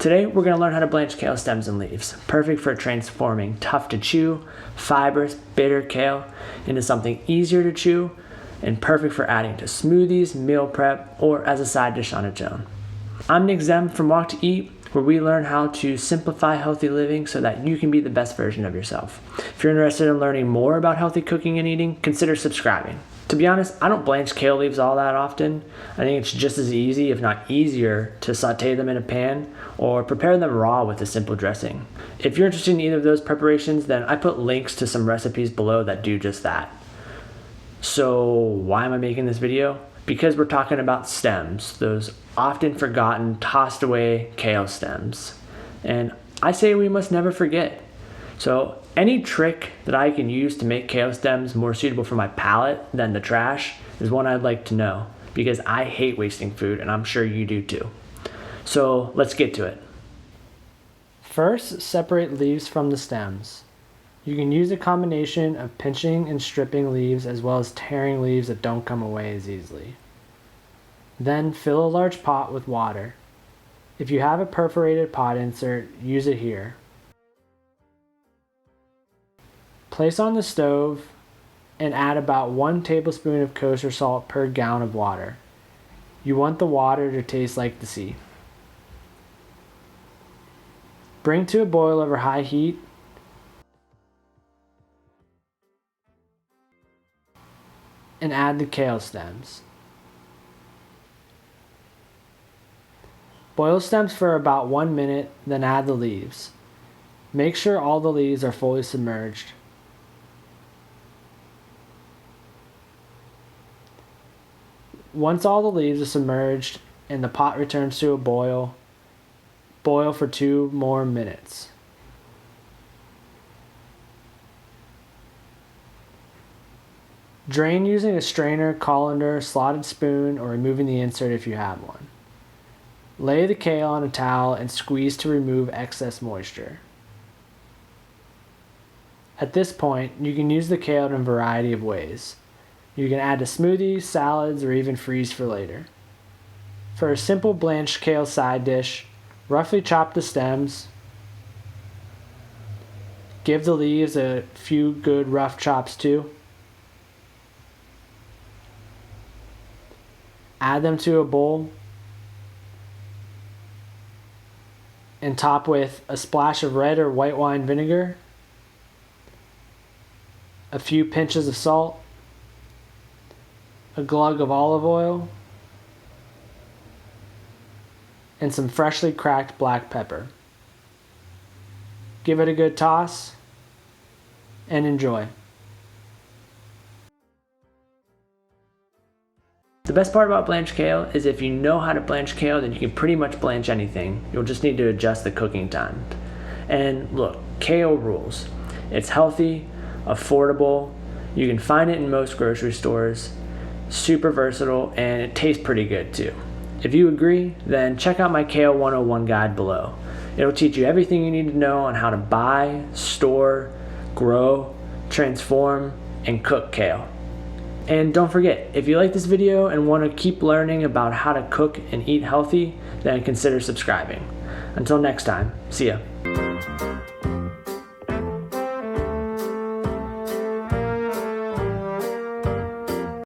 Today we're going to learn how to blanch kale stems and leaves, perfect for transforming tough to chew, fibrous, bitter kale into something easier to chew and perfect for adding to smoothies, meal prep, or as a side dish on its own. I'm Nick Zem from Walk to Eat, where we learn how to simplify healthy living so that you can be the best version of yourself. If you're interested in learning more about healthy cooking and eating, consider subscribing. To be honest, I don't blanch kale leaves all that often. I think it's just as easy, if not easier, to saute them in a pan or prepare them raw with a simple dressing. If you're interested in either of those preparations, then I put links to some recipes below that do just that. So why am I making this video? Because we're talking about stems, those often forgotten, tossed away kale stems. And I say we must never forget. So any trick that I can use to make kale stems more suitable for my palate than the trash is one I'd like to know, because I hate wasting food and I'm sure you do too. So let's get to it. First, separate leaves from the stems. You can use a combination of pinching and stripping leaves as well as tearing leaves that don't come away as easily. Then fill a large pot with water. If you have a perforated pot insert, use it here. Place on the stove and add about 1 tablespoon of kosher salt per gallon of water. You want the water to taste like the sea. Bring to a boil over high heat. And add the kale stems. Boil stems for about 1 minute, then add the leaves. Make sure all the leaves are fully submerged. Once all the leaves are submerged and the pot returns to a boil, boil for 2 more minutes. Drain using a strainer, colander, slotted spoon, or removing the insert if you have one. Lay the kale on a towel and squeeze to remove excess moisture. At this point, you can use the kale in a variety of ways. You can add to smoothies, salads, or even freeze for later. For a simple blanched kale side dish, roughly chop the stems. Give the leaves a few good rough chops too. Add them to a bowl and top with a splash of red or white wine vinegar, a few pinches of salt, a glug of olive oil, and some freshly cracked black pepper. Give it a good toss and enjoy. The best part about blanched kale is if you know how to blanch kale, then you can pretty much blanch anything. You'll just need to adjust the cooking time. And look, kale rules. It's healthy, affordable, you can find it in most grocery stores, super versatile, and it tastes pretty good too. If you agree, then check out my Kale 101 guide below. It'll teach you everything you need to know on how to buy, store, grow, transform, and cook kale. And don't forget, if you like this video and want to keep learning about how to cook and eat healthy, then consider subscribing. Until next time, see ya.